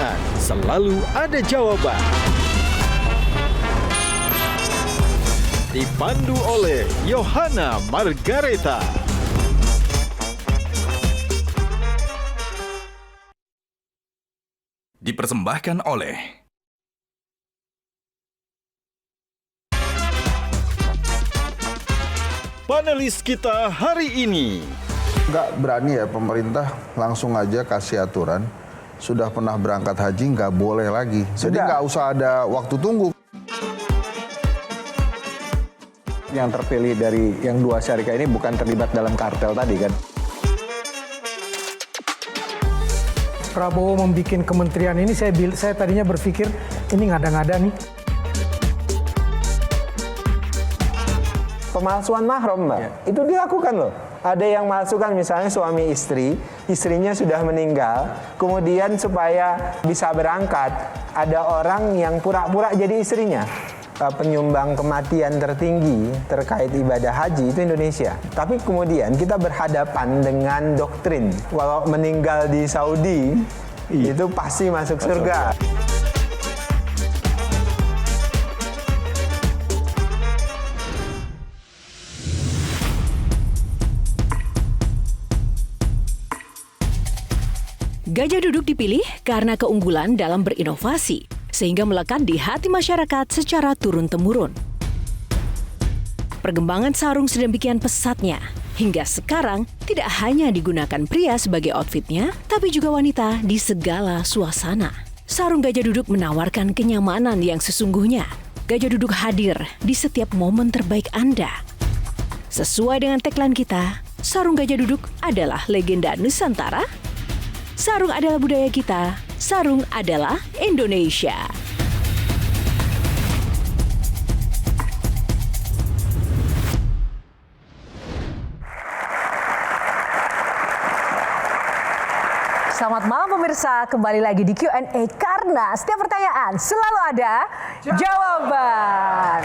pertanyaan, selalu ada jawaban. Dipandu oleh Yohana Margareta. Dipersembahkan oleh Panelis kita hari ini. Nggak berani ya pemerintah langsung aja kasih aturan. Sudah pernah berangkat haji nggak boleh lagi. Jadi nggak usah ada waktu tunggu. Yang terpilih dari yang dua syarikat ini bukan terlibat dalam kartel tadi kan? Prabowo membuat kementerian ini, saya tadinya berpikir ini ngada-ngada nih. Pemalsuan mahram, Mbak. Itu dilakukan loh. Ada yang masukkan misalnya suami istri, istrinya sudah meninggal, kemudian supaya bisa berangkat, ada orang yang pura-pura jadi istrinya. Penyumbang kematian tertinggi terkait ibadah haji itu Indonesia. Tapi kemudian kita berhadapan dengan doktrin, kalau meninggal di Saudi, itu pasti masuk surga. Gajah Duduk dipilih karena keunggulan dalam berinovasi, sehingga melekat di hati masyarakat secara turun-temurun. Perkembangan sarung sedemikian pesatnya, hingga sekarang tidak hanya digunakan pria sebagai outfitnya, tapi juga wanita di segala suasana. Sarung Gajah Duduk menawarkan kenyamanan yang sesungguhnya. Gajah Duduk hadir di setiap momen terbaik Anda. Sesuai dengan tagline kita, sarung Gajah Duduk adalah legenda Nusantara. Sarung adalah budaya kita, sarung adalah Indonesia. Selamat malam pemirsa, kembali lagi di Q&A karena setiap pertanyaan selalu ada jawaban.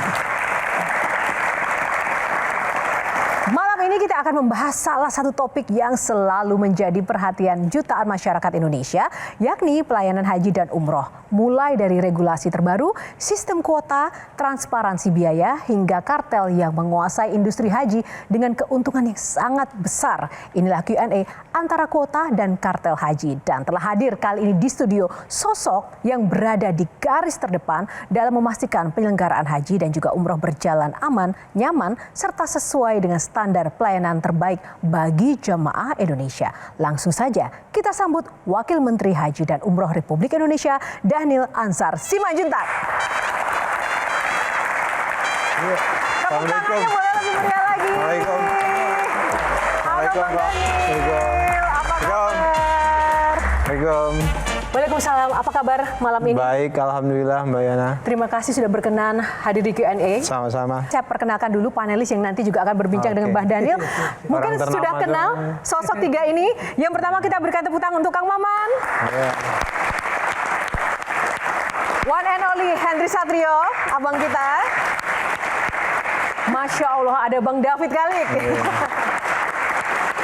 Malam ini kita akan membahas salah satu topik yang selalu menjadi perhatian jutaan masyarakat Indonesia, yakni pelayanan haji dan umroh. Mulai dari regulasi terbaru, sistem kuota, transparansi biaya, hingga kartel yang menguasai industri haji dengan keuntungan yang sangat besar. Inilah Q&A antara kuota dan kartel haji. Dan telah hadir kali ini di studio sosok yang berada di garis terdepan dalam memastikan penyelenggaraan haji dan juga umroh berjalan aman, nyaman, serta sesuai dengan standar pelayanan terbaik bagi jemaah Indonesia. Langsung saja kita sambut Wakil Menteri Haji dan Umroh Republik Indonesia, Dhanil Ansar Simanjuntak. Tepuk tangannya boleh lebih meriah lagi. Halo Bang Dhanil, apa kabar? Waalaikumsalam, apa kabar malam ini? Baik, alhamdulillah Mbak Yana. Terima kasih sudah berkenan hadir di Q&A. Sama-sama. Saya perkenalkan dulu panelis yang nanti juga akan berbincang dengan Mbak Dhanil. Mungkin sudah kenal sosok tiga ini. Yang pertama kita berikan tepuk tangan untuk Kang Maman. Yeah. One and only Henry Satrio, abang kita. Masya Allah, ada Bang David Kalik.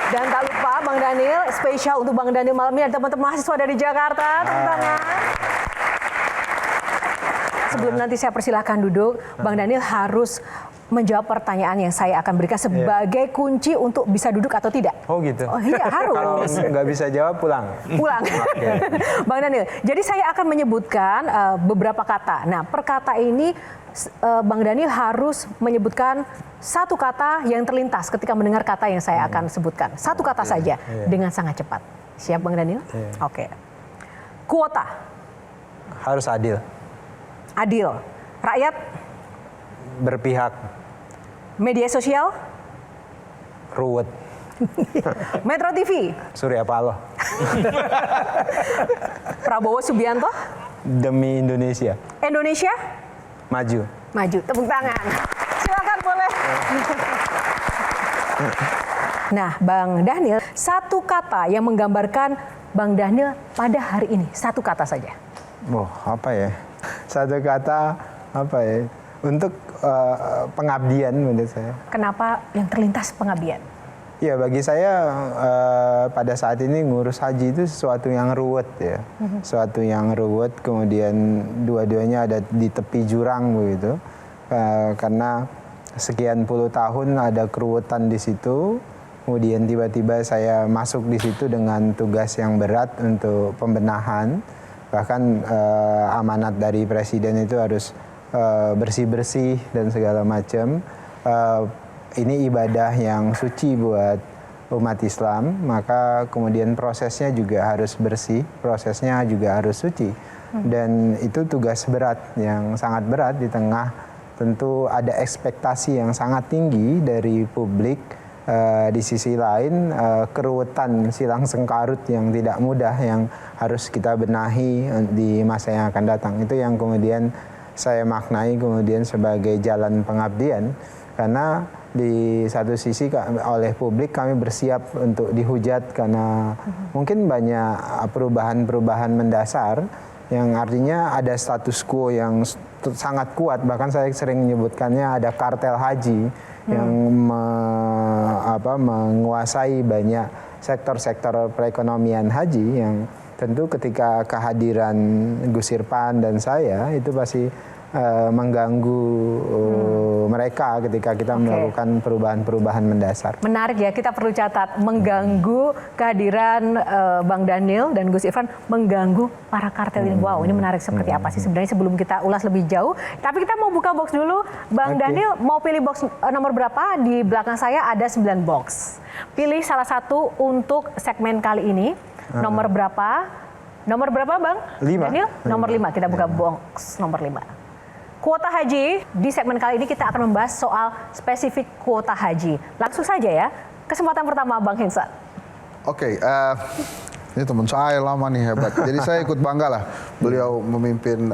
Dan tak lupa Bang Dhanil, spesial untuk Bang Dhanil malam ini ada teman-teman mahasiswa dari Jakarta. Tepuk tangan. Sebelum nanti saya persilahkan duduk, Bang Dhanil harus menjawab pertanyaan yang saya akan berikan sebagai kunci untuk bisa duduk atau tidak. Oh gitu? Oh iya, harus. Kalau nggak bisa jawab, pulang. Pulang. Bang Dhanil, jadi saya akan menyebutkan beberapa kata. Nah, per kata ini Bang Dhanil harus menyebutkan satu kata yang terlintas ketika mendengar kata yang saya akan sebutkan. Satu kata saja dengan sangat cepat. Siap Bang Dhanil? Oke. Kuota. Harus adil. Adil. Rakyat. Berpihak. Media sosial. Ruwet. Metro TV. Surya Paloh. Prabowo Subianto. Demi Indonesia. Indonesia. Maju. Maju. Tepuk tangan. Silakan boleh. Nah, Bang Dhanil, satu kata yang menggambarkan Bang Dhanil pada hari ini. Satu kata saja. Oh, apa ya? Satu kata, apa ya? Untuk pengabdian menurut saya. Kenapa yang terlintas pengabdian? Ya, bagi saya pada saat ini ngurus haji itu sesuatu yang ruwet ya. Sesuatu yang ruwet, kemudian dua-duanya ada di tepi jurang begitu. Karena sekian puluh tahun ada keruwetan di situ. Kemudian tiba-tiba saya masuk di situ dengan tugas yang berat untuk pembenahan. Bahkan amanat dari presiden itu harus bersih-bersih dan segala macam. Ini ibadah yang suci buat umat Islam, maka kemudian prosesnya juga harus bersih, prosesnya juga harus suci. Dan itu tugas berat, yang sangat berat di tengah tentu ada ekspektasi yang sangat tinggi dari publik. Di sisi lain, keruwetan silang sengkarut yang tidak mudah yang harus kita benahi di masa yang akan datang. Itu yang kemudian saya maknai kemudian sebagai jalan pengabdian, karena di satu sisi oleh publik kami bersiap untuk dihujat karena mungkin banyak perubahan-perubahan mendasar yang artinya ada status quo yang sangat kuat, bahkan saya sering menyebutkannya ada kartel haji yang menguasai banyak sektor-sektor perekonomian haji yang tentu ketika kehadiran Gus Irfan dan saya itu pasti mengganggu mereka ketika kita melakukan perubahan-perubahan mendasar. Menarik ya, kita perlu catat, mengganggu kehadiran Bang Daniel dan Gus Irfan, mengganggu para kartel ini. Wow, ini menarik seperti apa sih sebenarnya sebelum kita ulas lebih jauh. Tapi kita mau buka box dulu. Bang Daniel mau pilih box nomor berapa? Di belakang saya ada 9 box. Pilih salah satu untuk segmen kali ini. Nomor berapa? Nomor berapa Bang? 5. Daniel? Nomor 5. Kita buka box nomor 5. Kuota haji, di segmen kali ini kita akan membahas soal spesifik kuota haji. Langsung saja ya, kesempatan pertama Bang Hinsa. Oke, ini teman saya lama nih, hebat. Jadi saya ikut bangga lah beliau memimpin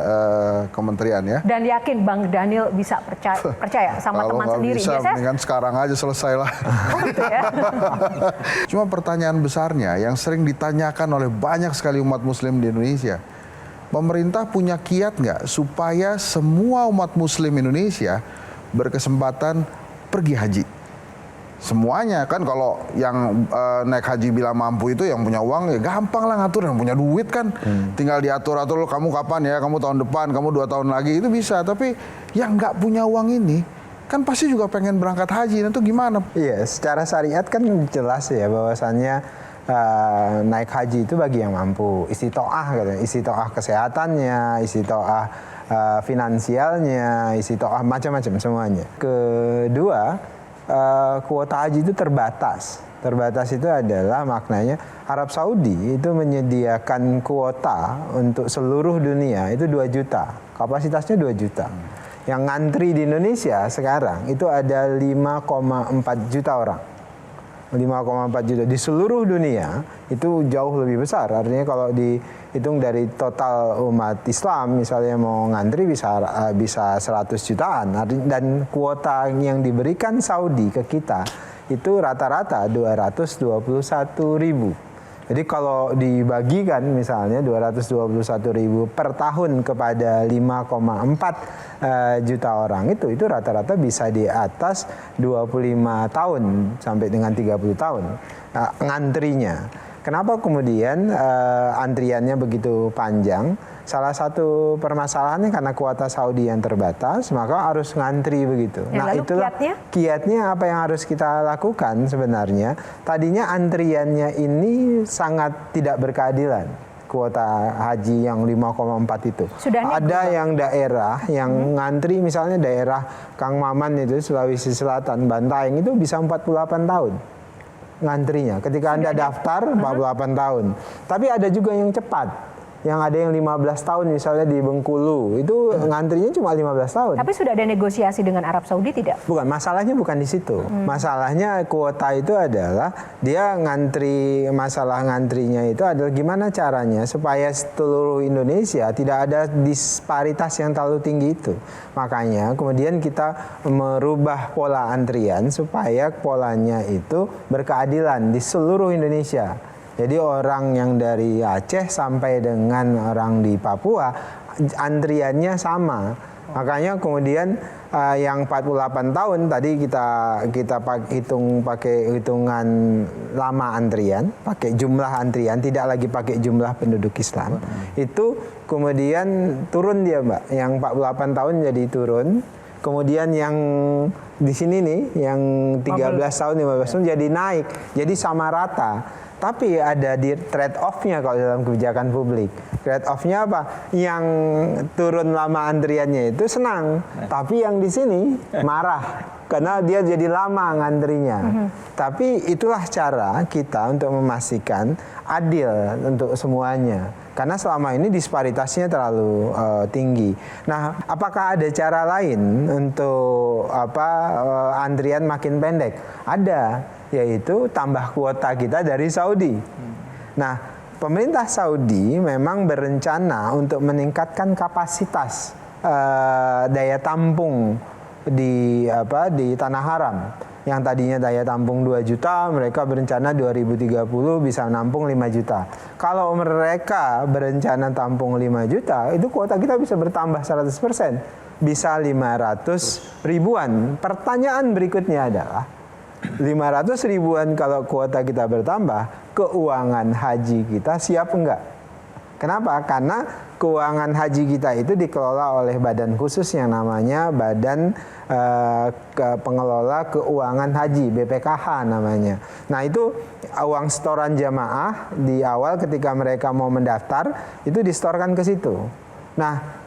kementerian ya. Dan yakin Bang Daniel bisa percaya sama teman sendiri. Kalau nggak bisa, mendingan sekarang aja selesai lah. Oh gitu ya? Cuma pertanyaan besarnya yang sering ditanyakan oleh banyak sekali umat muslim di Indonesia. Pemerintah punya kiat nggak supaya semua umat muslim Indonesia berkesempatan pergi haji? Semuanya kan, kalau yang naik haji bila mampu itu yang punya uang ya gampang lah ngatur, yang punya duit kan tinggal diatur-atur, kamu kapan ya, kamu tahun depan, kamu 2 tahun lagi, itu bisa. Tapi yang nggak punya uang ini kan pasti juga pengen berangkat haji, itu gimana? Iya, secara syariat kan jelas ya bahwasannya naik haji itu bagi yang mampu, istitoah, istitoah kesehatannya, istitoah finansialnya, istitoah macam-macam semuanya. Kedua, kuota haji itu terbatas. Terbatas itu adalah maknanya Arab Saudi itu menyediakan kuota untuk seluruh dunia itu 2 juta, kapasitasnya 2 juta. Yang ngantri di Indonesia sekarang itu ada 5,4 juta orang. 5,4 juta di seluruh dunia itu jauh lebih besar. Artinya kalau dihitung dari total umat Islam misalnya mau ngantri bisa 100 jutaan. Dan kuota yang diberikan Saudi ke kita itu rata-rata 221 ribu. Jadi kalau dibagikan misalnya 221 ribu per tahun kepada 5,4 juta orang itu rata-rata bisa di atas 25 tahun sampai dengan 30 tahun ngantrinya. Kenapa kemudian antriannya begitu panjang? Salah satu permasalahannya karena kuota Saudi yang terbatas, maka harus ngantri begitu. Ya, nah itulah kiatnya apa yang harus kita lakukan sebenarnya. Tadinya antriannya ini sangat tidak berkeadilan. Kuota haji yang 5,4 itu. Ada yang daerah yang ngantri, misalnya daerah Kang Maman itu Sulawesi Selatan, Bantaeng itu bisa 48 tahun ngantrinya. Ketika Anda daftar 48 tahun. Tapi ada juga yang cepat. Yang ada yang 15 tahun misalnya di Bengkulu, itu ngantrinya cuma 15 tahun. Tapi sudah ada negosiasi dengan Arab Saudi tidak? Bukan, masalahnya bukan di situ. Masalahnya kuota itu adalah dia ngantri, masalah ngantrinya itu adalah gimana caranya supaya seluruh Indonesia tidak ada disparitas yang terlalu tinggi itu. Makanya kemudian kita merubah pola antrian supaya polanya itu berkeadilan di seluruh Indonesia. Jadi orang yang dari Aceh sampai dengan orang di Papua antriannya sama. Makanya kemudian yang 48 tahun tadi kita hitung pakai hitungan lama antrian, pakai jumlah antrian, tidak lagi pakai jumlah penduduk Islam. Itu kemudian turun dia, Mbak. Yang 48 tahun jadi turun. Kemudian yang di sini nih, yang 13 tahun, 15 tahun jadi naik. Jadi sama rata. Tapi ada di trade off-nya kalau dalam kebijakan publik. Trade off-nya apa? Yang turun lama antriannya itu senang. Tapi yang di sini marah. Karena dia jadi lama ngantrinya. Tapi itulah cara kita untuk memastikan adil untuk semuanya. Karena selama ini disparitasnya terlalu tinggi. Nah, apakah ada cara lain untuk antrian makin pendek? Ada, yaitu tambah kuota kita dari Saudi. Nah, pemerintah Saudi memang berencana untuk meningkatkan kapasitas daya tampung di Tanah Haram. Yang tadinya daya tampung 2 juta, mereka berencana 2030 bisa nampung 5 juta. Kalau mereka berencana tampung 5 juta, itu kuota kita bisa bertambah 100%. Bisa 500 ribuan. Pertanyaan berikutnya adalah, 500 ribuan kalau kuota kita bertambah, keuangan haji kita siap enggak? Kenapa? Karena keuangan haji kita itu dikelola oleh badan khusus yang namanya Badan Pengelola Keuangan Haji, BPKH namanya. Nah, itu uang setoran jamaah di awal ketika mereka mau mendaftar, itu disetorkan ke situ. Nah,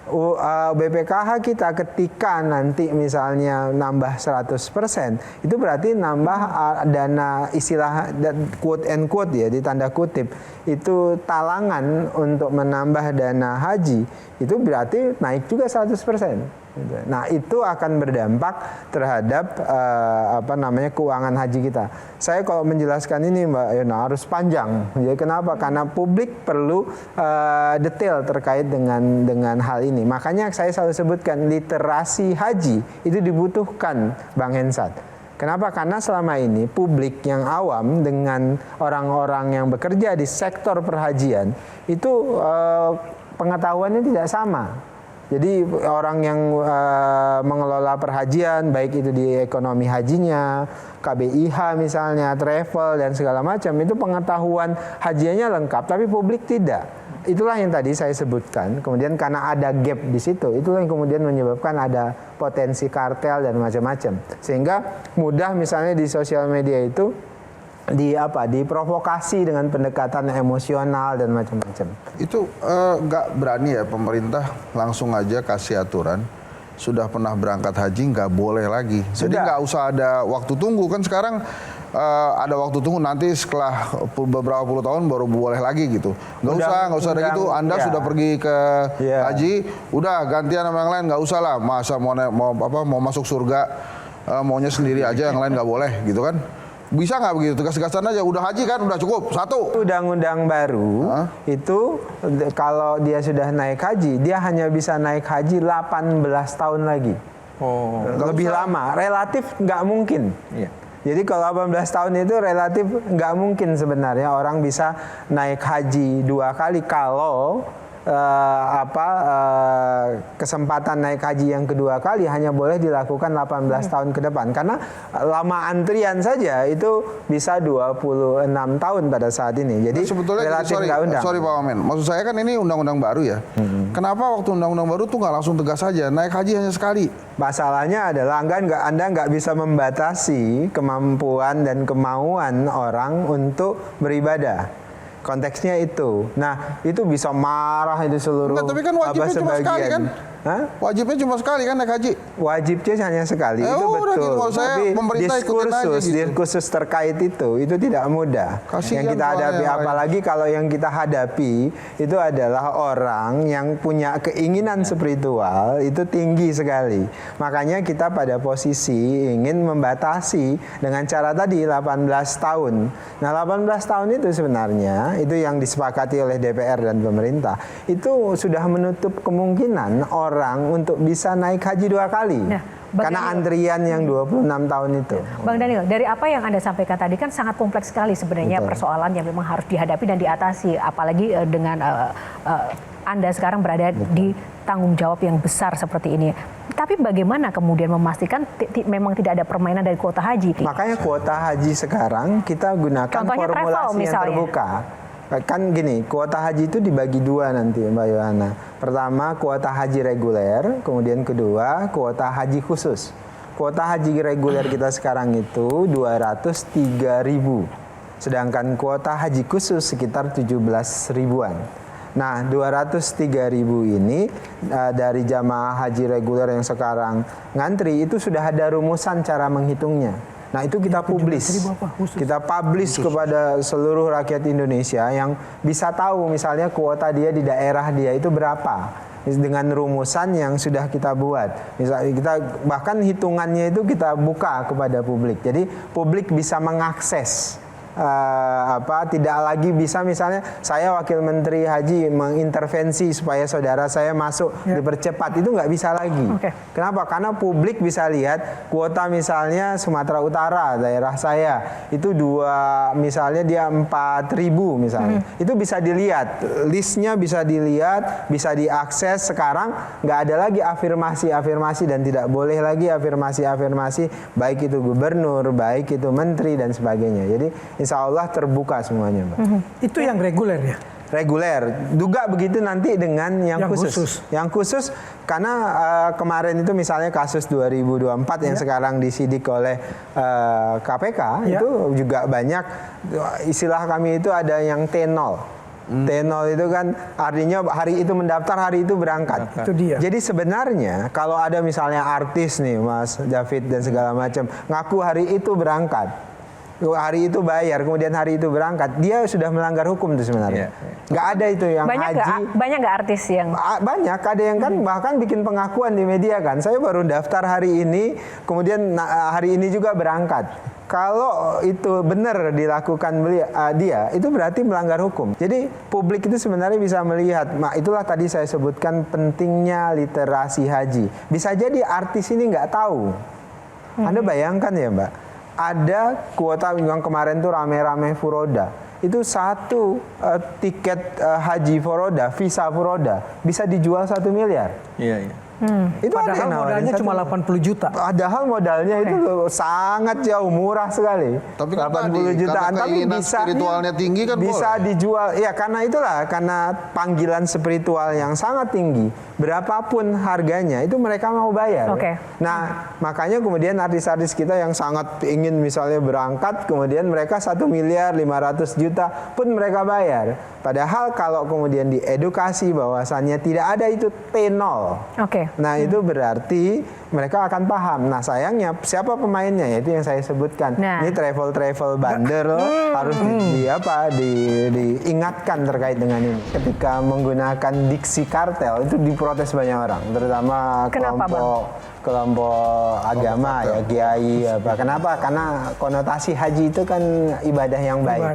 BPKH kita ketika nanti misalnya nambah 100%, itu berarti nambah dana istilah quote and quote ya, di tanda kutip, itu talangan untuk menambah dana haji, itu berarti naik juga 100%. Nah, itu akan berdampak terhadap keuangan haji kita. Saya kalau menjelaskan ini, Mbak Yona, harus panjang. Jadi kenapa? Karena publik perlu detail terkait dengan hal ini. Makanya saya selalu sebutkan literasi haji itu dibutuhkan, Bang Hensat. Kenapa? Karena selama ini publik yang awam dengan orang-orang yang bekerja di sektor perhajian itu pengetahuannya tidak sama. Jadi orang yang mengelola perhajian, baik itu di ekonomi hajinya, KBIH misalnya, travel dan segala macam, itu pengetahuan hajiannya lengkap, tapi publik tidak. Itulah yang tadi saya sebutkan. Kemudian karena ada gap di situ, itulah yang kemudian menyebabkan ada potensi kartel dan macam-macam. Sehingga mudah misalnya di sosial media itu diprovokasi dengan pendekatan emosional dan macam-macam. Itu nggak berani ya pemerintah langsung aja kasih aturan, sudah pernah berangkat haji nggak boleh lagi. Jadi nggak usah ada waktu tunggu, kan sekarang ada waktu tunggu, nanti setelah beberapa puluh tahun baru boleh lagi gitu. Nggak usah ada gitu. Anda sudah pergi ke haji, udah gantian sama yang lain, nggak usah lah. Masa mau masuk surga maunya sendiri aja, yang lain nggak boleh gitu kan? Bisa nggak begitu? Tegas-tegasan aja, udah haji kan, udah cukup, satu. Undang-undang baru itu kalau dia sudah naik haji, dia hanya bisa naik haji 18 tahun lagi. Lebih lama, relatif nggak mungkin. Iya. Jadi kalau 18 tahun itu relatif nggak mungkin sebenarnya orang bisa naik haji 2 kali kalau kesempatan naik haji yang kedua kali hanya boleh dilakukan 18 tahun ke depan. Karena lama antrian saja itu bisa 26 tahun pada saat ini. Jadi sebetulnya relatif nggak undang. Sorry Pak Wamen, maksud saya kan ini undang-undang baru ya. Kenapa waktu undang-undang baru tuh nggak langsung tegas saja, naik haji hanya sekali? Masalahnya adalah Anda nggak bisa membatasi kemampuan dan kemauan orang untuk beribadah. Konteksnya itu. Nah, itu bisa marah itu seluruh. Tapi kan wajibnya cuma sekali kan? Wajibnya cuma sekali kan naik haji? Wajibnya hanya sekali, itu betul. Gitu. Tapi diskursus terkait itu tidak mudah. Kasian yang kita hadapi, apalagi kalau yang kita hadapi itu adalah orang yang punya keinginan spiritual itu tinggi sekali. Makanya kita pada posisi ingin membatasi dengan cara tadi 18 tahun. Nah, 18 tahun itu sebenarnya itu yang disepakati oleh DPR dan pemerintah. Itu sudah menutup kemungkinan orang untuk bisa naik haji 2 kali. Nah, karena antrian yang 26 tahun itu. Bang Daniel, dari apa yang Anda sampaikan tadi kan sangat kompleks sekali sebenarnya persoalan yang memang harus dihadapi dan diatasi. Apalagi dengan Anda sekarang berada di tanggung jawab yang besar seperti ini. Tapi bagaimana kemudian memastikan memang tidak ada permainan dari kuota haji? Makanya kuota haji sekarang kita gunakan Contohnya formulasi travel, yang misalnya. terbuka. Kan gini, kuota haji itu dibagi dua nanti Mbak Yohana. Pertama kuota haji reguler, kemudian kedua kuota haji khusus. Kuota haji reguler kita sekarang itu 203.000. Sedangkan kuota haji khusus sekitar 17 ribuan. Nah, 203.000 ini dari jamaah haji reguler yang sekarang ngantri itu sudah ada rumusan cara menghitungnya. Nah, itu kita publish. Kita publish kepada seluruh rakyat Indonesia yang bisa tahu misalnya kuota dia di daerah dia itu berapa. Dengan rumusan yang sudah kita buat. Misalnya kita bahkan hitungannya itu kita buka kepada publik. Jadi publik bisa mengakses tidak lagi bisa misalnya saya wakil menteri haji mengintervensi supaya saudara saya masuk dipercepat, itu nggak bisa lagi. Kenapa? Karena publik bisa lihat kuota misalnya Sumatera Utara daerah saya itu misalnya dia 4.000 misalnya, itu bisa dilihat listnya, bisa dilihat, bisa diakses. Sekarang nggak ada lagi afirmasi dan tidak boleh lagi afirmasi baik itu gubernur, baik itu menteri dan sebagainya. Jadi insya Allah terbuka semuanya, Mbak. Itu yang reguler ya? Reguler. Duga begitu nanti dengan yang khusus. Yang khusus karena kemarin itu misalnya kasus 2024 yang sekarang disidik oleh KPK itu juga banyak, istilah kami itu ada yang T0. T0 itu kan artinya hari itu mendaftar, hari itu berangkat. Itu dia. Jadi sebenarnya kalau ada misalnya artis nih Mas David dan segala macam ngaku hari itu berangkat, hari itu bayar, kemudian hari itu berangkat, dia sudah melanggar hukum itu sebenarnya. Nggak ada itu yang banyak nggak artis yang banyak, ada yang kan bahkan bikin pengakuan di media kan, saya baru daftar hari ini, kemudian hari ini juga berangkat. Kalau itu benar dilakukan dia, itu berarti melanggar hukum. Jadi publik itu sebenarnya bisa melihat. Itulah tadi saya sebutkan pentingnya literasi haji. Bisa jadi artis ini nggak tahu. Anda bayangkan ya Mbak, ada kuota yang kemarin tuh rame-rame furoda. Itu satu tiket haji furoda, visa furoda bisa dijual 1 miliar. Iya. Itu padahal modalnya cuma 80 juta. Padahal modalnya itu sangat jauh, murah sekali. Tapi 80 jutaan, tapi bisa spiritualnya tinggi kan bisa boleh dijual. Ya karena panggilan spiritual yang sangat tinggi. Berapapun harganya itu mereka mau bayar. Nah, makanya kemudian artis-artis kita yang sangat ingin misalnya berangkat, kemudian mereka 1 miliar 500 juta pun mereka bayar. Padahal kalau kemudian diedukasi bahwasannya tidak ada itu T0. Nah, itu berarti mereka akan paham. Nah, sayangnya siapa pemainnya? Yaitu yang saya sebutkan. Ini travel bandel harus diingatkan terkait dengan ini. Ketika menggunakan diksi kartel itu diprotes banyak orang, terutama kelompok agama ya, kiai apa. Kenapa? Karena konotasi haji itu kan ibadah yang baik.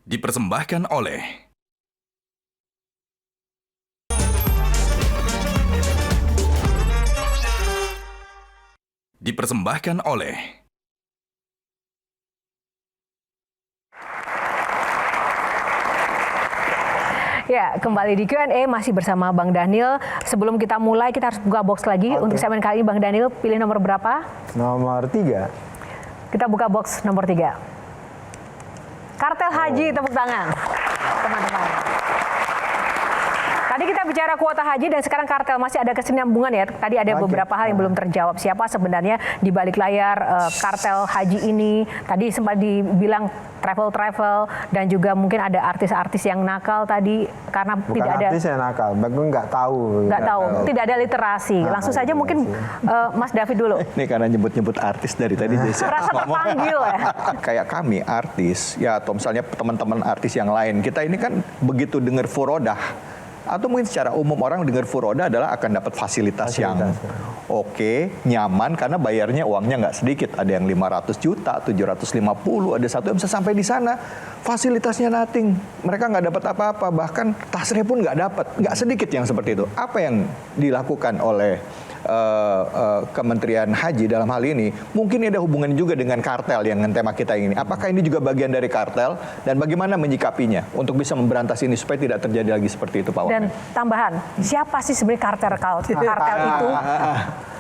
Dipersembahkan oleh Ya, kembali di Q&A masih bersama Bang Daniel. Sebelum kita mulai, kita harus buka box lagi. Untuk segmen kali ini, Bang Daniel pilih nomor berapa? Nomor 3. Kita buka box nomor 3. Kartel haji, tepuk tangan. Teman-teman. Tadi kita bicara kuota haji dan sekarang kartel, masih ada kesinambungan ya. Tadi ada beberapa hal yang belum terjawab. Siapa sebenarnya di balik layar kartel haji ini? Tadi sempat dibilang travel dan juga mungkin ada artis-artis yang nakal tadi karena bukan tidak ada artis yang nakal, bagus nggak tahu, tidak ada literasi. Langsung saja mungkin Mas David dulu. Ini karena nyebut-nyebut artis dari tadi Desa. Merasa terpanggil ya. Kayak kami artis, ya atau misalnya teman-teman artis yang lain, kita ini kan begitu dengar furodah, atau mungkin secara umum orang dengar furoda adalah akan dapat fasilitas yang oke, nyaman karena bayarnya uangnya nggak sedikit. Ada yang 500 juta, 750, ada satu yang bisa sampai di sana. fasilitasnya nothing, mereka nggak dapat apa-apa, bahkan tasrih pun nggak dapat, nggak sedikit yang seperti itu. Apa yang dilakukan oleh Kementerian Haji dalam hal ini? Mungkin ada hubungan juga dengan kartel yang tema kita ini. Apakah ini juga bagian dari kartel dan bagaimana menyikapinya untuk bisa memberantas ini supaya tidak terjadi lagi seperti itu, Pak Dan Wamen? tambahan, siapa sih sebenarnya kartel itu?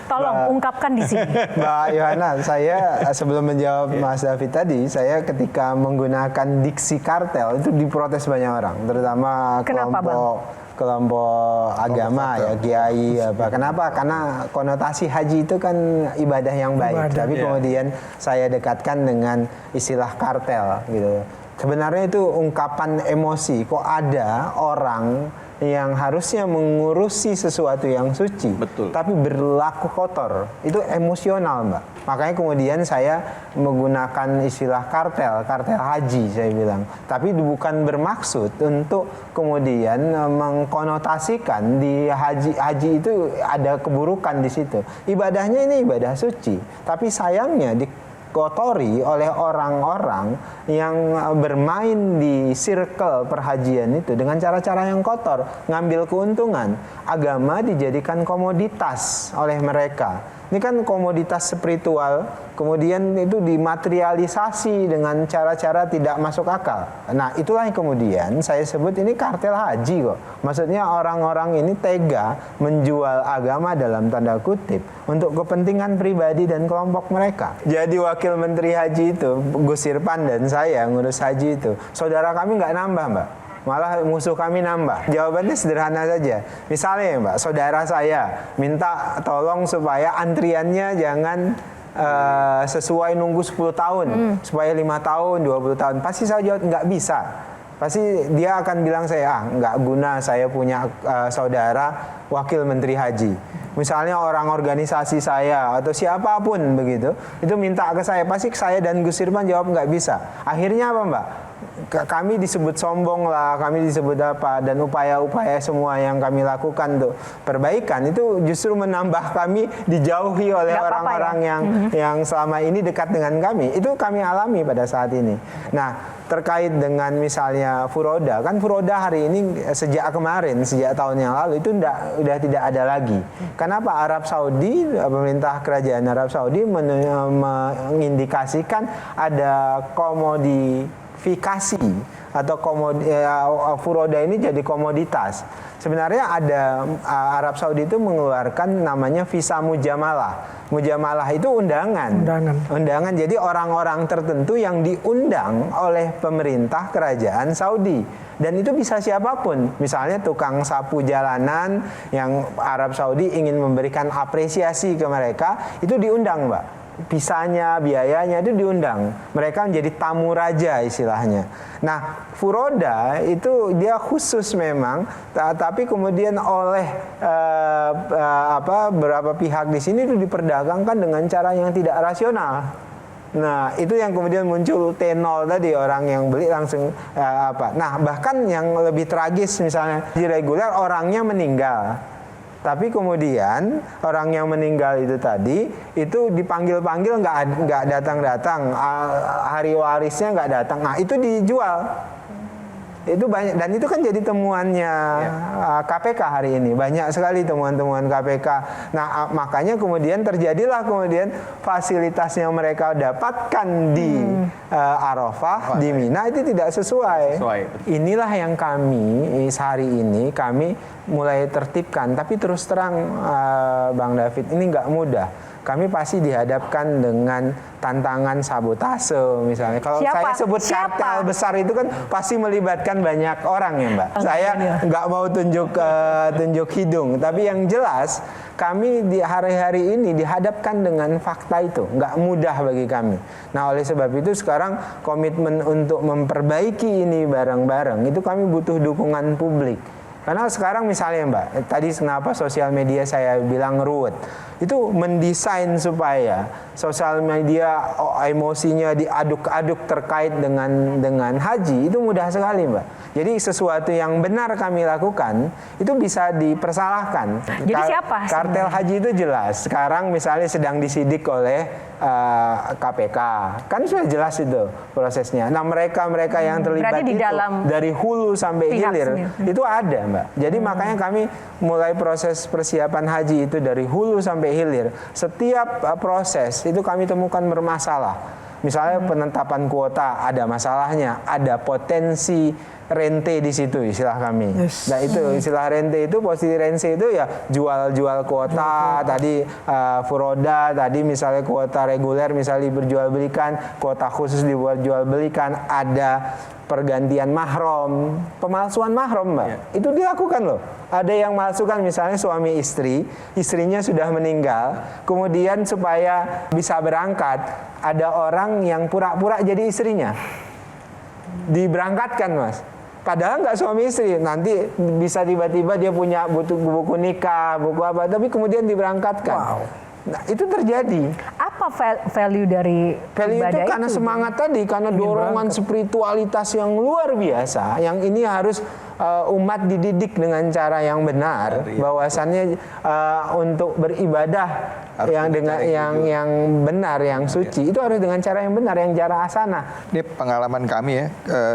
Tolong ungkapkan di sini. Mbak Yohana, saya sebelum menjawab Mas David tadi, saya ketika menggunakan diksi kartel itu diprotes banyak orang, terutama Kenapa, kelompok agama ya, kiai apa. Kenapa? Karena konotasi haji itu kan ibadah yang baik. Tapi kemudian saya dekatkan dengan istilah kartel gitu. Sebenarnya itu ungkapan emosi. Kok ada orang yang harusnya mengurusi sesuatu yang suci, Betul. tapi berlaku kotor, itu emosional, Mbak. Makanya kemudian saya menggunakan istilah kartel haji saya bilang. Tapi bukan bermaksud untuk kemudian mengkonotasikan di haji itu ada keburukan di situ. Ibadahnya ini ibadah suci, tapi sayangnya dikotori oleh orang-orang yang bermain di circle perhajian itu dengan cara-cara yang kotor, ngambil keuntungan. Agama dijadikan komoditas oleh mereka. Ini kan komoditas spiritual, kemudian itu dimaterialisasi dengan cara-cara tidak masuk akal. Nah, itulah yang kemudian saya sebut ini kartel haji kok. Maksudnya orang-orang ini tega menjual agama dalam tanda kutip untuk kepentingan pribadi dan kelompok mereka. Jadi wakil menteri haji itu, Gus Irfan dan saya ngurus haji itu, saudara kami nggak nambah, Mbak. Malah musuh kami nambah. Jawabannya sederhana saja. Misalnya Mbak, saudara saya minta tolong supaya antriannya jangan sesuai nunggu 10 tahun. Supaya 5 tahun, 20 tahun. Pasti saya jawab nggak bisa. Pasti dia akan bilang saya, nggak guna saya punya saudara wakil menteri haji. Misalnya orang organisasi saya atau siapapun begitu, itu minta ke saya. Pasti saya dan Gus Irfan jawab nggak bisa. Akhirnya apa Mbak? Kami disebut sombong lah, kami disebut apa, dan upaya-upaya semua yang kami lakukan untuk perbaikan itu justru menambah kami dijauhi oleh orang-orang yang selama ini dekat dengan kami. Itu kami alami pada saat ini. Nah, terkait dengan misalnya furoda, kan furoda hari ini sejak kemarin, sejak tahun yang lalu itu udah tidak ada lagi. Kenapa? Arab Saudi, pemerintah kerajaan Arab Saudi mengindikasikan ada komodifikasi atau furoda ini jadi komoditas. Sebenarnya ada Arab Saudi itu mengeluarkan namanya visa mujamalah. Mujamalah itu undangan. Jadi orang-orang tertentu yang diundang oleh pemerintah kerajaan Saudi. Dan itu bisa siapapun. Misalnya tukang sapu jalanan yang Arab Saudi ingin memberikan apresiasi ke mereka, itu diundang, Mbak. Pisanya, biayanya itu diundang. Mereka menjadi tamu raja istilahnya. Nah, furoda itu dia khusus memang, tapi kemudian oleh beberapa pihak di sini itu diperdagangkan dengan cara yang tidak rasional. Nah, itu yang kemudian muncul T0 tadi, orang yang beli langsung Nah, bahkan yang lebih tragis misalnya di reguler orangnya meninggal. Tapi kemudian orang yang meninggal itu tadi itu dipanggil-panggil nggak datang-datang, hari warisnya nggak datang. Nah, itu dijual. Itu banyak, dan itu kan jadi temuannya KPK hari ini. Banyak sekali temuan-temuan KPK. Nah, makanya kemudian terjadilah fasilitas yang mereka dapatkan di Arafah, di Mina itu tidak sesuai. Inilah yang kami sehari ini kami mulai tertibkan. Tapi terus terang Bang David, ini nggak mudah. Kami pasti dihadapkan dengan tantangan sabotase misalnya. Kalau saya sebut kartel besar itu kan pasti melibatkan banyak orang ya Mbak. Saya nggak mau tunjuk hidung, tapi yang jelas kami di hari-hari ini dihadapkan dengan fakta itu. Nggak mudah bagi kami. Nah, oleh sebab itu sekarang komitmen untuk memperbaiki ini bareng-bareng itu kami butuh dukungan publik. Karena sekarang misalnya Mbak, tadi kenapa sosial media saya bilang ruwet. Itu mendesain supaya sosial media emosinya diaduk-aduk terkait dengan haji, itu mudah sekali Mbak. Jadi sesuatu yang benar kami lakukan itu bisa dipersalahkan. Jadi siapa Kartel haji itu jelas. Sekarang misalnya sedang disidik oleh KPK, kan sudah jelas itu prosesnya. Nah mereka yang terlibat Berarti di itu dalam dari hulu sampai pihak hilir sendiri. itu ada, Mbak. Jadi makanya kami mulai proses persiapan haji itu dari hulu sampai hilir. Setiap proses itu kami temukan bermasalah. Misalnya penetapan kuota ada masalahnya, ada potensi rente di situ istilah kami. Yes. Nah itu istilah rente itu, posisi rente itu ya jual kuota, tadi furoda, tadi misalnya kuota reguler misalnya diperjualbelikan, kuota khusus diperjualbelikan, ada pergantian mahram, pemalsuan mahram, Mbak. Itu dilakukan loh. Ada yang malsukan misalnya suami istri, istrinya sudah meninggal, kemudian supaya bisa berangkat, ada orang yang pura-pura jadi istrinya. Diberangkatkan, Mas. Padahal nggak suami istri, nanti bisa tiba-tiba dia punya buku nikah, buku apa, tapi kemudian diberangkatkan. Wow. Nah, itu terjadi. Apa value dari Value itu ibadah karena semangat tadi, karena dorongan spiritualitas yang luar biasa, yang ini harus umat dididik dengan cara yang benar, bahwasannya untuk beribadah harus yang dengan yang benar, yang suci, itu harus dengan cara yang benar, yang jara asana. Ini pengalaman kami ya,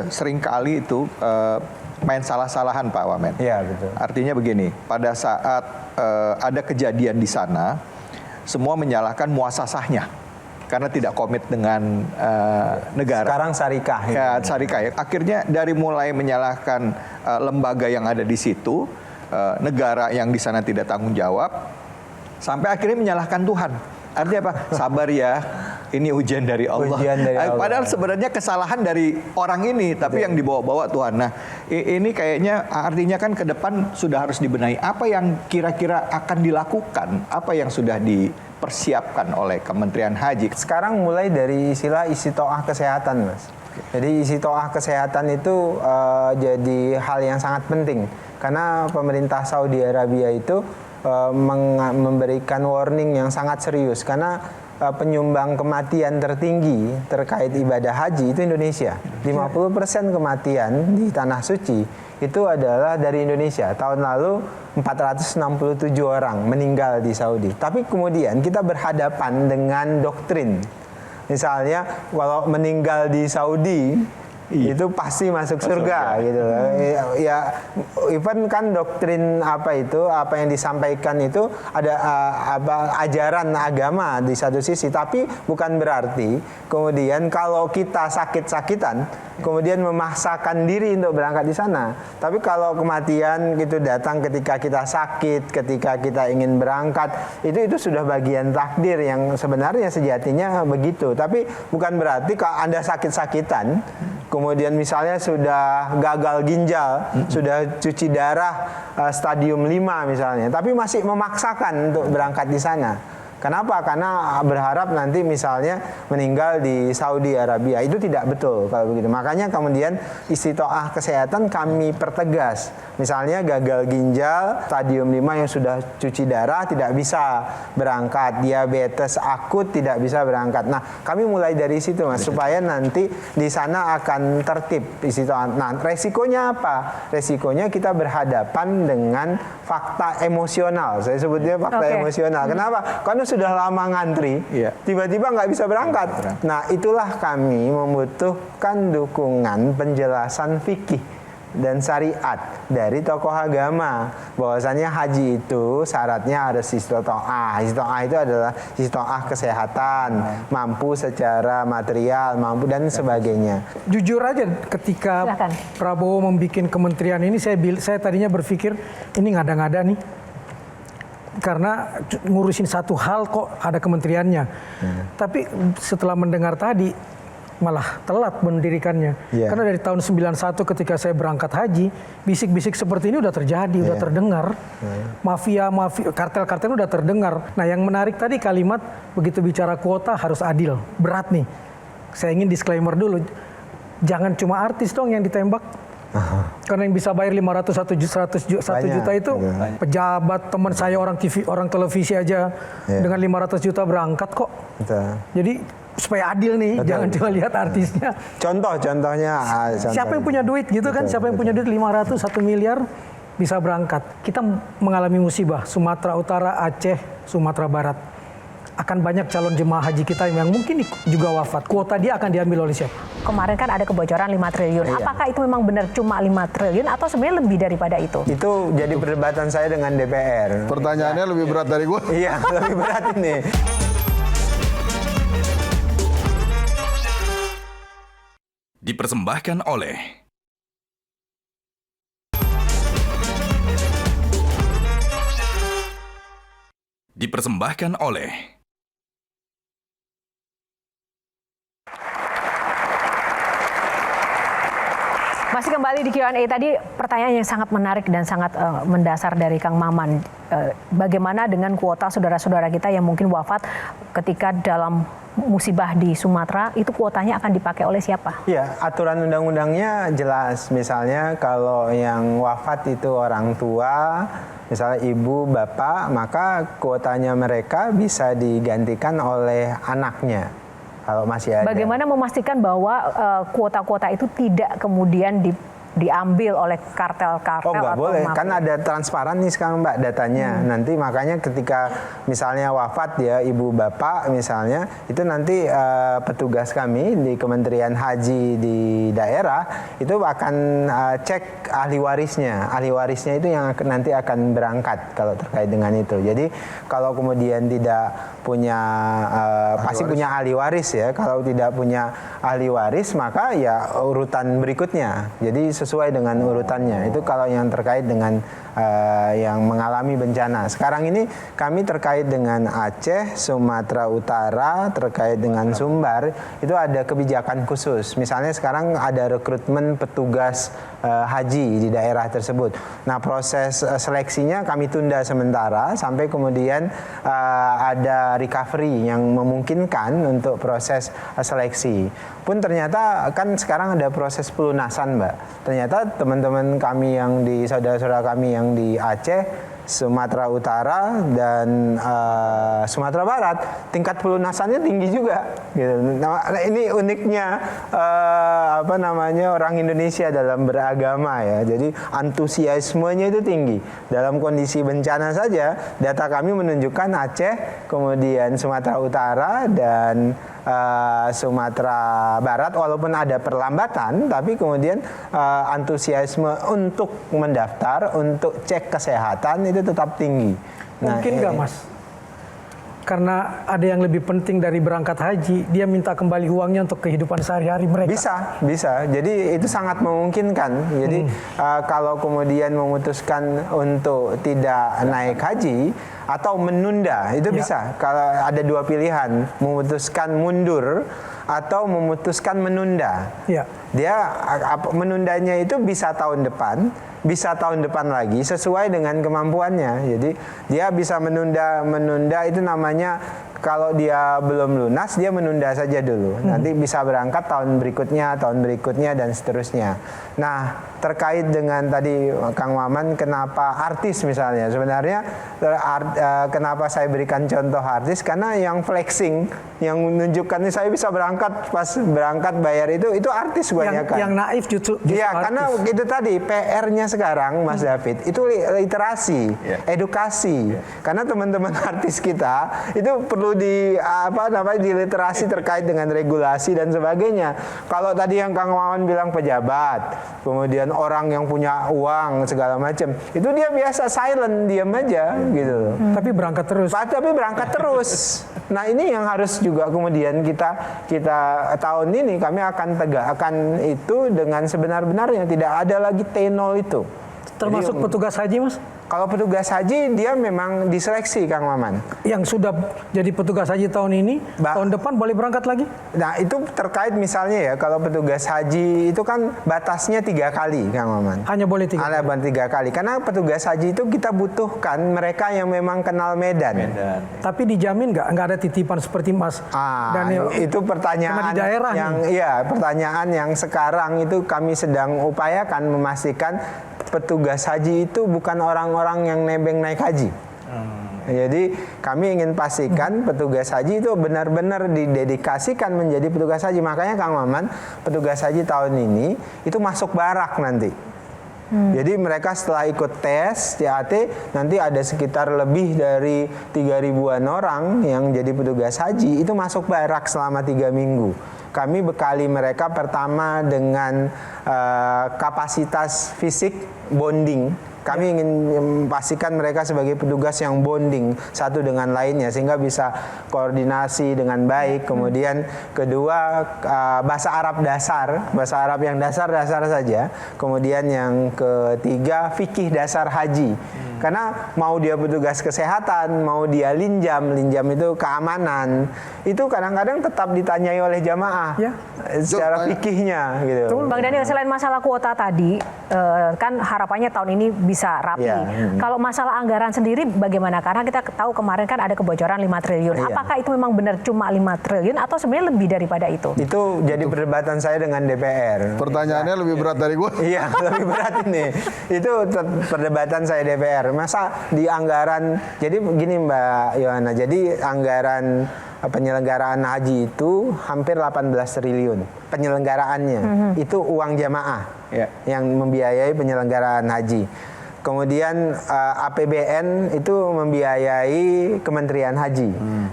seringkali itu main salah-salahan Pak Wamen. Iya, betul. Artinya begini, pada saat ada kejadian di sana, semua menyalahkan muasasahnya karena tidak komit dengan negara. Sekarang syarikah. Ya, syarikah ya. Akhirnya dari mulai menyalahkan lembaga yang ada di situ, negara yang di sana tidak tanggung jawab, sampai akhirnya menyalahkan Tuhan. Artinya apa? Sabar ya, ini ujian dari Allah. Ujian dari Allah. Padahal sebenarnya kesalahan dari orang ini, tapi yang dibawa-bawa Tuhan. Nah, ini kayaknya artinya kan ke depan sudah harus dibenahi. Apa yang kira-kira akan dilakukan? Apa yang sudah dipersiapkan oleh Kementerian Haji? Sekarang mulai dari istilah istitoah kesehatan, Mas. Jadi istitoah kesehatan itu jadi hal yang sangat penting. Karena pemerintah Saudi Arabia itu memberikan warning yang sangat serius. Karena penyumbang kematian tertinggi terkait ibadah haji itu Indonesia. 50% kematian di Tanah Suci itu adalah dari Indonesia. Tahun lalu 467 orang meninggal di Saudi. Tapi kemudian kita berhadapan dengan doktrin. Misalnya kalau meninggal di Saudi itu pasti masuk surga gitu. Ya even kan doktrin apa yang disampaikan itu ada ajaran agama di satu sisi, tapi bukan berarti kemudian kalau kita sakit-sakitan kemudian memaksakan diri untuk berangkat di sana. Tapi kalau kematian gitu datang ketika kita sakit, ketika kita ingin berangkat, itu sudah bagian takdir yang sebenarnya sejatinya begitu. Tapi bukan berarti kalau Anda sakit-sakitan kemudian misalnya sudah gagal ginjal, sudah cuci darah stadium 5 misalnya, tapi masih memaksakan untuk berangkat di sana. Kenapa? Karena berharap nanti misalnya meninggal di Saudi Arabia. Itu tidak betul kalau begitu. Makanya kemudian istitoah kesehatan kami pertegas. Misalnya gagal ginjal, stadium 5 yang sudah cuci darah tidak bisa berangkat. Diabetes akut tidak bisa berangkat. Nah, kami mulai dari situ, Mas, supaya nanti di sana akan tertib istitoah. Nah, resikonya apa? Resikonya kita berhadapan dengan fakta emosional. Saya sebutnya fakta emosional. Kenapa? Karena sudah lama ngantri, tiba-tiba nggak bisa berangkat. Nah, itulah kami membutuhkan dukungan penjelasan fikih dan syariat dari tokoh agama, bahwasannya haji itu syaratnya harus istitoah. Istitoah itu adalah istitoah kesehatan, mampu secara material, mampu dan sebagainya. Jujur aja, ketika Silakan. Prabowo membuat kementerian ini, saya tadinya berpikir ini ngada-ngada nih. Karena ngurusin satu hal kok ada kementeriannya. Tapi setelah mendengar tadi malah telat mendirikannya. Karena dari tahun 91 ketika saya berangkat haji, bisik-bisik seperti ini udah terjadi, udah terdengar. Mafia, kartel-kartel udah terdengar. Nah, yang menarik tadi kalimat begitu bicara kuota harus adil. Berat nih. Saya ingin disclaimer dulu. Jangan cuma artis dong yang ditembak. Karena yang bisa bayar 500 1 juta itu pejabat, teman saya orang TV, orang televisi aja dengan 500 juta berangkat kok. Jadi supaya adil nih, jangan cuma lihat artisnya. Contohnya. Siapa yang punya duit gitu kan? Siapa yang punya duit 500, 1 miliar bisa berangkat. Kita mengalami musibah Sumatera Utara, Aceh, Sumatera Barat. Akan banyak calon jemaah haji kita yang mungkin juga wafat. Kuota dia akan diambil oleh siapa? Kemarin kan ada kebocoran 5 triliun. Iya. Apakah itu memang benar cuma 5 triliun atau sebenarnya lebih daripada itu? Itu jadi perdebatan saya dengan DPR. Pertanyaannya lebih berat dari gue. Iya, lebih berat ini. Dipersembahkan oleh Masih kembali di Q&A tadi, pertanyaan yang sangat menarik dan sangat mendasar dari Kang Maman. Bagaimana dengan kuota saudara-saudara kita yang mungkin wafat ketika dalam musibah di Sumatera, itu kuotanya akan dipakai oleh siapa? Ya, aturan undang-undangnya jelas. Misalnya kalau yang wafat itu orang tua, misalnya ibu, bapak, maka kuotanya mereka bisa digantikan oleh anaknya. Kalau masih ada. Bagaimana memastikan bahwa kuota-kuota itu tidak kemudian diambil oleh kartel-kartel? Oh, nggak atau boleh, mafia? kan ada transparan nih sekarang Mbak datanya. Nanti makanya ketika misalnya wafat ya ibu bapak misalnya, itu nanti petugas kami di Kementerian Haji di daerah itu akan cek ahli warisnya. Ahli warisnya itu yang nanti akan berangkat kalau terkait dengan itu. Jadi kalau kemudian tidak punya pasti punya ahli waris ya. Kalau tidak punya ahli waris maka ya urutan berikutnya. Jadi sesuai dengan urutannya. Itu kalau yang terkait dengan yang mengalami bencana. Sekarang ini kami terkait dengan Aceh, Sumatera Utara, terkait dengan Sumbar, itu ada kebijakan khusus. Misalnya sekarang ada rekrutmen petugas haji di daerah tersebut. Nah, proses seleksinya kami tunda sementara sampai kemudian ada recovery yang memungkinkan untuk proses seleksi. Pun ternyata kan sekarang ada proses pelunasan, Mbak. Ternyata teman-teman kami yang di saudara-saudara kami yang di Aceh, Sumatera Utara dan Sumatera Barat tingkat pelunasannya tinggi juga. Gitu. Nah, ini uniknya orang Indonesia dalam beragama ya. Jadi antusiasmenya itu tinggi. Dalam kondisi bencana saja, data kami menunjukkan Aceh, kemudian Sumatera Utara dan Sumatera Barat walaupun ada perlambatan, tapi kemudian antusiasme untuk mendaftar, untuk cek kesehatan itu tetap tinggi. Mungkin nggak Mas? Karena ada yang lebih penting dari berangkat haji, dia minta kembali uangnya untuk kehidupan sehari-hari mereka. Bisa. Jadi itu sangat memungkinkan. Jadi kalau kemudian memutuskan untuk tidak naik haji atau menunda, itu bisa. Kalau ada dua pilihan, memutuskan mundur atau memutuskan menunda. Ya. Dia menundanya itu bisa tahun depan, bisa tahun depan lagi sesuai dengan kemampuannya. Jadi dia bisa menunda itu namanya kalau dia belum lunas dia menunda saja dulu. Nanti bisa berangkat tahun berikutnya dan seterusnya. Nah, terkait dengan tadi Kang Maman kenapa artis misalnya. Sebenarnya kenapa saya berikan contoh artis karena yang flexing, yang menunjukkan saya bisa berangkat pas berangkat bayar itu artis banyak kan. Yang naif justru Iya, artis. karena itu tadi PR-nya sekarang Mas David itu literasi, edukasi. Karena teman-teman artis kita itu perlu diliterasi terkait dengan regulasi dan sebagainya. Kalau tadi yang Kang Maman bilang pejabat, kemudian orang yang punya uang segala macam, itu dia biasa silent, diam aja gitu. Tapi berangkat terus. Tapi berangkat terus. Nah, ini yang harus juga kemudian kita tahun ini kami akan tegakkan itu dengan sebenar-benarnya, tidak ada lagi T0 itu. Termasuk Jadi, petugas haji, Mas? kalau petugas haji dia memang diseleksi Kang Maman. Yang sudah jadi petugas haji tahun ini, tahun depan boleh berangkat lagi? Nah, itu terkait misalnya ya, kalau petugas haji itu kan batasnya 3 kali Kang Maman. Hanya boleh 3 Ada kali. 3 kali. Karena petugas haji itu kita butuhkan mereka yang memang kenal medan. Tapi dijamin nggak ada titipan seperti Mas Daniel? Itu pertanyaan di daerah pertanyaan yang sekarang itu kami sedang upayakan memastikan petugas haji itu bukan orang-orang yang nebeng naik haji. Jadi kami ingin pastikan petugas haji itu benar-benar didedikasikan menjadi petugas haji. Makanya Kang Maman, petugas haji tahun ini itu masuk barak nanti. Jadi mereka setelah ikut tes CAT nanti ada sekitar lebih dari 3.000-an orang yang jadi petugas haji itu masuk barak selama 3 minggu. Kami bekali mereka pertama dengan kapasitas fisik bonding. Kami ingin memastikan mereka sebagai petugas yang bonding satu dengan lainnya sehingga bisa koordinasi dengan baik. Kemudian kedua bahasa Arab dasar, bahasa Arab yang dasar-dasar saja. Kemudian yang ketiga fikih dasar haji. Karena mau dia petugas kesehatan, mau dia linjam itu keamanan, itu kadang-kadang tetap ditanyai oleh jamaah secara fikihnya gitu. Bang Daniel, selain masalah kuota tadi, kan harapannya tahun ini bisa rapi. Kalau masalah anggaran sendiri bagaimana? Karena kita tahu kemarin kan ada kebocoran 5 triliun. Apakah itu memang benar cuma 5 triliun atau sebenarnya lebih daripada itu? Itu jadi perdebatan saya dengan DPR. Pertanyaannya lebih berat dari gue. Iya, lebih berat ini. Itu perdebatan saya DPR. Masa di anggaran, jadi begini Mbak Yohana, jadi anggaran penyelenggaraan haji itu hampir 18 triliun. Penyelenggaraannya, itu uang jamaah yang membiayai penyelenggaraan haji. Kemudian APBN itu membiayai Kementerian Haji.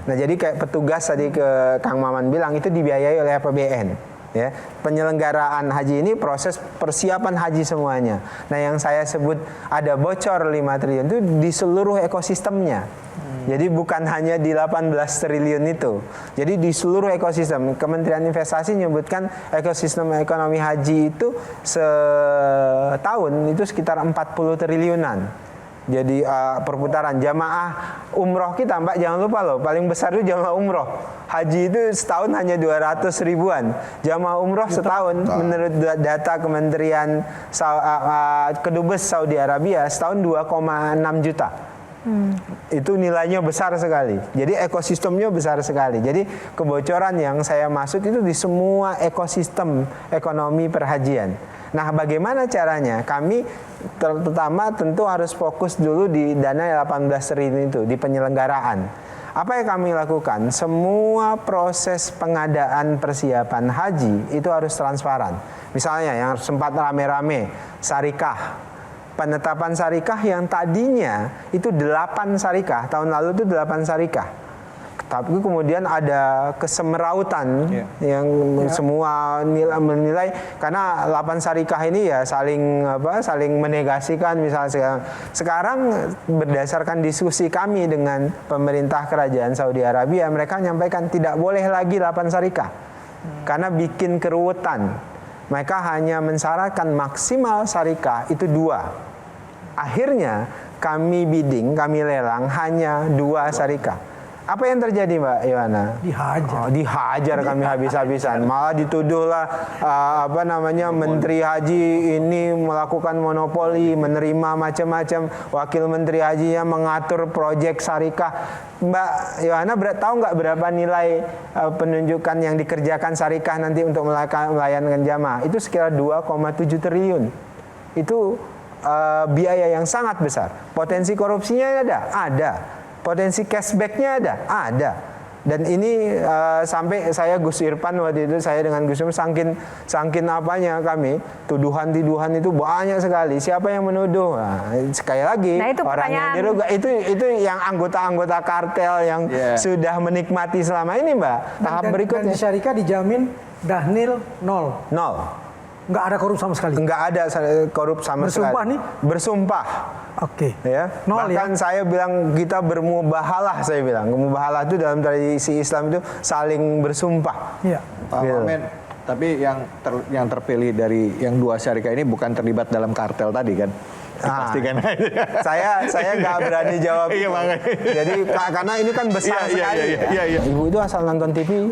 Nah jadi kayak petugas tadi ke Kang Maman bilang itu dibiayai oleh APBN. Ya, penyelenggaraan haji ini proses persiapan haji semuanya. Nah yang saya sebut ada bocor 5 triliun itu di seluruh ekosistemnya. Jadi bukan hanya di 18 triliun itu. Jadi di seluruh ekosistem. Kementerian Investasi menyebutkan ekosistem ekonomi haji itu setahun itu sekitar 40 triliunan. Jadi perputaran jamaah umroh kita, Mbak, jangan lupa loh, paling besar itu jamaah umroh. Haji itu setahun hanya 200 ribuan. Jamaah umroh setahun menurut data Kementerian Kedubes Saudi Arabia setahun 2,6 juta. Itu nilainya besar sekali. Jadi ekosistemnya besar sekali. Jadi kebocoran yang saya maksud itu di semua ekosistem ekonomi perhajian. Nah, bagaimana caranya? Kami terutama tentu harus fokus dulu di dana 18 triliun itu, di penyelenggaraan. Apa yang kami lakukan? Semua proses pengadaan persiapan haji itu harus transparan. Misalnya yang sempat rame-rame, syarikah. Penetapan syarikah yang tadinya itu 8 syarikah, tahun lalu itu 8 syarikah. Tapi kemudian ada kesemerautan yang semua menilai karena 8 syarikah ini ya saling menegasikan misalnya sekarang berdasarkan diskusi kami dengan pemerintah kerajaan Saudi Arabia, mereka menyampaikan tidak boleh lagi 8 syarikah karena bikin keruwetan. Mereka hanya mensyaratkan maksimal syarikah itu 2. Akhirnya kami bidding, kami lelang hanya 2 syarikah. Apa yang terjadi Mbak Yohana? Dihajar kami habis-habisan. Malah dituduhlah Menteri Haji ini melakukan monopoli, menerima macam-macam. Wakil Menteri Hajinya mengatur proyek syarikah. Mbak Yohana tahu nggak berapa nilai penunjukan yang dikerjakan syarikah nanti untuk melayankan jamaah? Itu sekitar 2,7 triliun. Itu biaya yang sangat besar. Potensi korupsinya ada. Potensi cashbacknya ada. Dan ini sampai saya Gus Irfan waktu itu saya dengan Gus Irfan sangkin apanya kami tuduhan itu banyak sekali. Siapa yang menuduh? Nah, sekali lagi orang yang dirugikan itu yang anggota-anggota kartel yang sudah menikmati selama ini, Mbak. Tahap berikutnya. Dan di syarikat dijamin Dhanil 0. Nggak ada korup sama sekali. Nggak ada korup sama sekali. Bersumpah nih? Bersumpah. Oke. Ya. Bahkan saya bilang kita bermubahalah, saya bilang. Mubahalah itu dalam tradisi Islam itu saling bersumpah. Iya. Pak Wamen, tapi yang terpilih dari yang 2 syarikat ini bukan terlibat dalam kartel tadi kan? Dipastikan. Saya nggak berani jawab. Jadi karena ini kan besar sekali. Ibu itu asal nonton TV.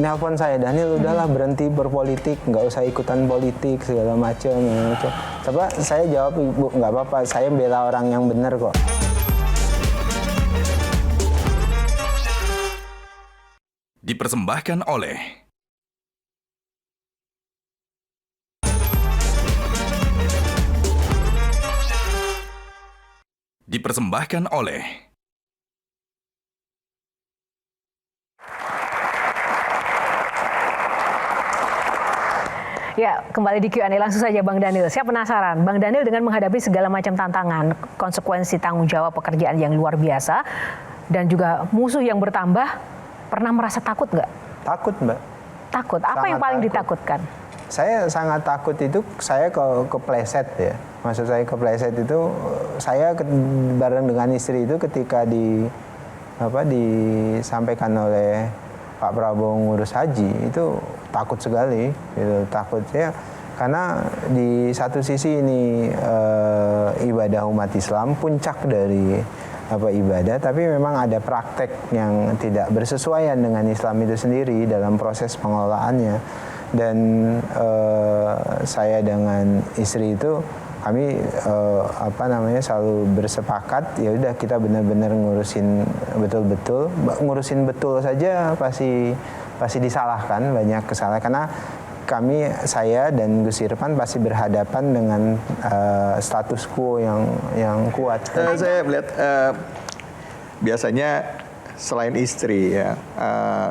Nelpon saya, Daniel udahlah berhenti berpolitik, nggak usah ikutan politik segala macam. Coba saya jawab, Ibu nggak apa-apa, saya bela orang yang benar kok. Dipersembahkan oleh Ya, kembali di Q&A langsung saja Bang Daniel. Saya penasaran, Bang Daniel dengan menghadapi segala macam tantangan, konsekuensi tanggung jawab pekerjaan yang luar biasa, dan juga musuh yang bertambah, pernah merasa takut nggak? Takut, Mbak. Takut. Apa Sangat yang paling takut. ditakutkan? Saya sangat takut itu, saya kepleset ya. Maksud saya kepleset itu, saya bareng dengan istri itu ketika disampaikan oleh Pak Prabowo ngurus haji, itu takut sekali, gitu. Takutnya karena di satu sisi ini ibadah umat Islam, puncak dari ibadah, tapi memang ada praktek yang tidak bersesuaian dengan Islam itu sendiri dalam proses pengelolaannya. Dan saya dengan istri itu kami selalu bersepakat, ya udah kita benar-benar ngurusin betul-betul, ngurusin betul saja pasti disalahkan, banyak kesalahan karena saya dan Gus Irfan pasti berhadapan dengan status quo yang kuat. Saya melihat biasanya selain istri ya,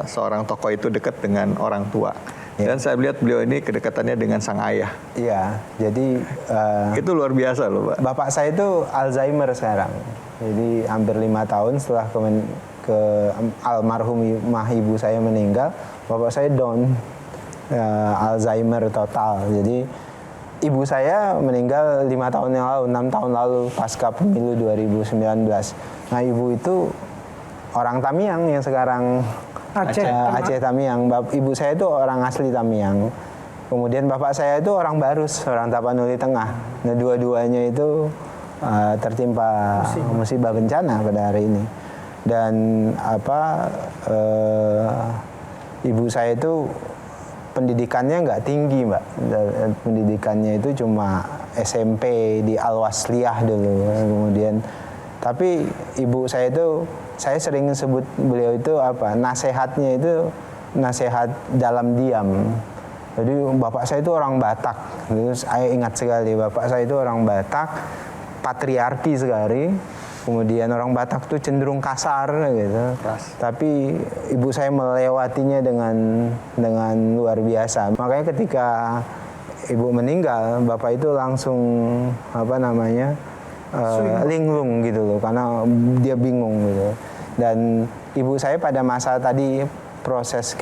seorang tokoh itu dekat dengan orang tua. Dan saya melihat beliau ini kedekatannya dengan sang ayah. Iya, jadi itu luar biasa loh, Pak. Bapak saya itu Alzheimer sekarang. Jadi hampir 5 tahun setelah ke almarhumah ibu saya meninggal, bapak saya down, Alzheimer total. Jadi ibu saya meninggal 5 tahun yang lalu, 6 tahun lalu pasca pemilu 2019. Nah, ibu itu orang Tamiang yang sekarang Aceh Tamiang. Ibu saya itu orang asli Tamiang. Kemudian bapak saya itu orang Barus, orang Tapanuli Tengah. Nah, dua-duanya itu tertimpa musibah bencana pada hari ini. Dan ibu saya itu pendidikannya nggak tinggi, Mbak. Pendidikannya itu cuma SMP di Al-Wasliyah dulu. Kemudian, tapi ibu saya itu, saya sering sebut beliau itu nasehatnya itu nasehat dalam diam. Jadi bapak saya itu orang Batak. Terus saya ingat sekali bapak saya itu orang Batak, patriarki sekali. Kemudian orang Batak tuh cenderung kasar gitu. Tapi ibu saya melewatinya dengan luar biasa. Makanya ketika ibu meninggal, bapak itu langsung linglung gitu loh, karena dia bingung gitu. Dan ibu saya pada masa tadi proses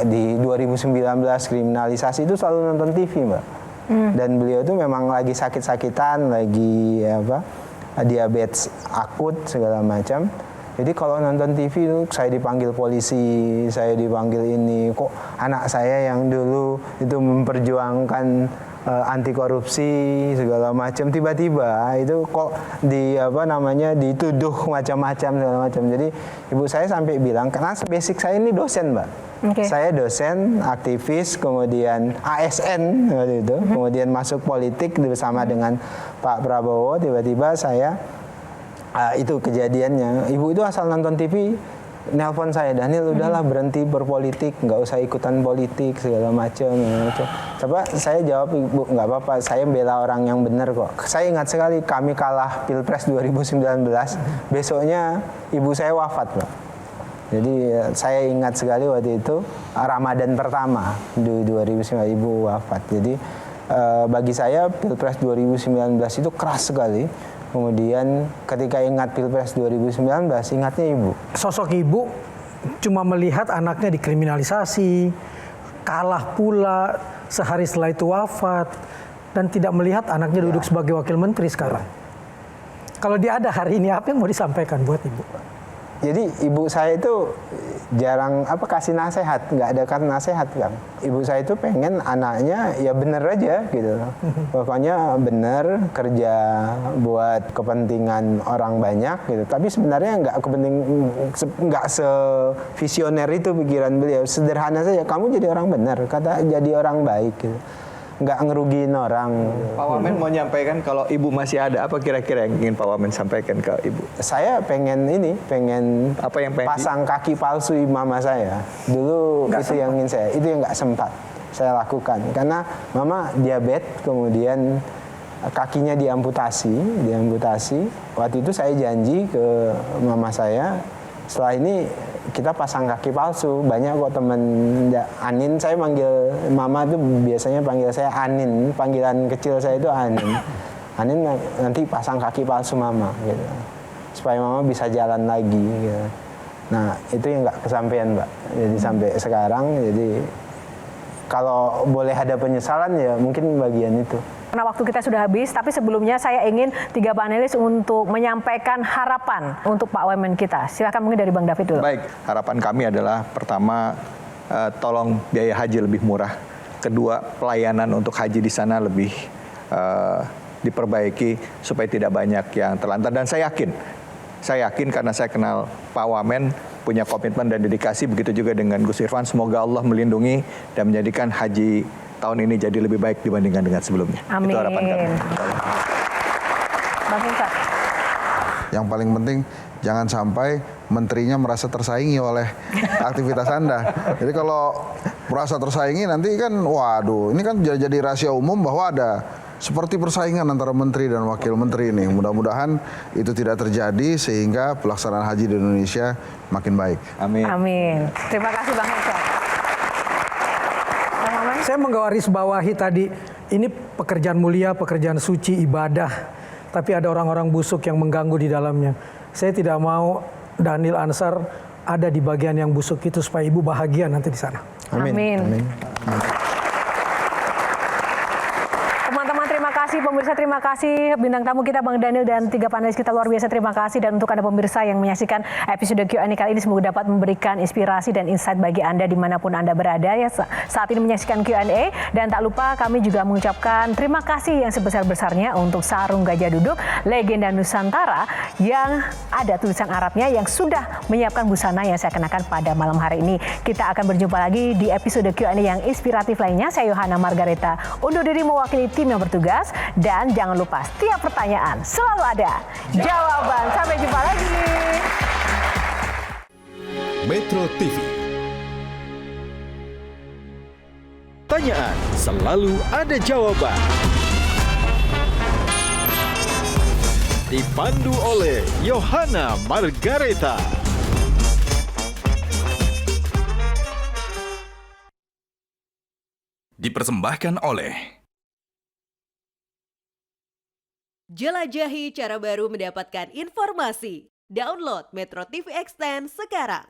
di 2019 kriminalisasi itu selalu nonton TV, Mbak. Dan beliau itu memang lagi sakit-sakitan, lagi diabetes akut segala macam. Jadi kalau nonton TV itu saya dipanggil polisi, saya dipanggil ini, kok anak saya yang dulu itu memperjuangkan anti korupsi segala macam, tiba-tiba itu kok dituduh macam-macam segala macam. Jadi ibu saya sampai bilang, karena basic saya ini dosen, Mbak. Okay. Saya dosen, aktivis, kemudian ASN gitu, kemudian masuk politik bersama dengan Pak Prabowo. Tiba-tiba saya itu kejadiannya. Ibu itu asal nonton TV, nelpon saya, Daniel udahlah berhenti berpolitik, nggak usah ikutan politik segala macam. Coba saya jawab, Ibu nggak apa-apa, saya bela orang yang benar kok. Saya ingat sekali kami kalah Pilpres 2019, besoknya ibu saya wafat, Pak. Jadi saya ingat sekali waktu itu Ramadan pertama di 2019 ibu wafat. Jadi bagi saya Pilpres 2019 itu keras sekali. Kemudian ketika ingat Pilpres 2019, ingatnya ibu. Sosok ibu cuma melihat anaknya dikriminalisasi, kalah pula, sehari setelah itu wafat, dan tidak melihat anaknya duduk sebagai wakil menteri sekarang. Kalau dia ada hari ini, apa yang mau disampaikan buat ibu? Jadi ibu saya itu jarang kasih nasihat, nggak ada kan nasihat, Kang. Ibu saya itu pengen anaknya ya bener aja gitu. Pokoknya bener, kerja buat kepentingan orang banyak gitu. Tapi sebenarnya nggak sevisioner itu pikiran beliau. Sederhana saja, kamu jadi orang bener, kata jadi orang baik gitu. Nggak ngerugiin orang. Pak Wamen mau nyampaikan kalau ibu masih ada, apa kira-kira yang ingin Pak Wamen sampaikan ke ibu? Saya pengen apa yang pasang kaki palsu mama saya. Dulu gak itu sempat. Yang ingin saya, itu yang nggak sempat saya lakukan. Karena mama diabetes, kemudian kakinya diamputasi. Waktu itu saya janji ke mama saya, setelah ini kita pasang kaki palsu. Banyak kok temen Anin, saya manggil mama tuh biasanya panggil saya Anin, panggilan kecil saya itu Anin. Anin nanti pasang kaki palsu mama gitu, supaya mama bisa jalan lagi gitu. Nah itu yang nggak kesampaian Mbak, jadi sampai sekarang, jadi kalau boleh ada penyesalan ya mungkin bagian itu. Karena waktu kita sudah habis, tapi sebelumnya saya ingin 3 panelis untuk menyampaikan harapan untuk Pak Wamen kita. Silakan mungkin dari Bang David dulu. Baik, harapan kami adalah pertama, tolong biaya haji lebih murah. Kedua, pelayanan untuk haji di sana lebih diperbaiki supaya tidak banyak yang terlantar. Dan saya yakin karena saya kenal Pak Wamen punya komitmen dan dedikasi, begitu juga dengan Gus Irfan. Semoga Allah melindungi dan menjadikan haji tahun ini jadi lebih baik dibandingkan dengan sebelumnya. Amin. Itu harapan kami. Bang Hinsa. Yang paling penting jangan sampai menterinya merasa tersaingi oleh aktivitas Anda. Jadi kalau merasa tersaingi nanti kan, waduh, ini kan jadi rahasia umum bahwa ada seperti persaingan antara menteri dan wakil menteri ini. Mudah-mudahan itu tidak terjadi sehingga pelaksanaan haji di Indonesia makin baik. Amin. Amin. Terima kasih Bang Hinsa. Bang Wamen. Saya menggarisbawahi tadi, ini pekerjaan mulia, pekerjaan suci, ibadah. Tapi ada orang-orang busuk yang mengganggu di dalamnya. Saya tidak mau Daniel Ansar ada di bagian yang busuk itu supaya ibu bahagia nanti di sana. Amin. Teman-teman terima kasih, pemirsa terima kasih, bintang tamu kita Bang Daniel dan 3 panelis kita luar biasa terima kasih. Dan untuk Anda pemirsa yang menyaksikan episode Q&A kali ini semoga dapat memberikan inspirasi dan insight bagi Anda dimanapun Anda berada ya saat ini menyaksikan Q&A. Dan tak lupa kami juga mengucapkan terima kasih yang sebesar-besarnya untuk Sarung Gajah Duduk Legenda Nusantara yang ada tulisan Arabnya yang sudah menyiapkan busana yang saya kenakan pada malam hari ini. Kita akan berjumpa lagi di episode Q&A yang inspiratif lainnya. Saya Yohana Margareta undur diri mewakili tim yang bertugas, dan jangan lupa setiap pertanyaan selalu ada jawaban. Sampai jumpa lagi. Metro TV. Pertanyaan selalu ada jawaban. Dipandu oleh Yohana Margareta. Dipersembahkan oleh Jelajahi cara baru mendapatkan informasi. Download Metro TV Extend sekarang.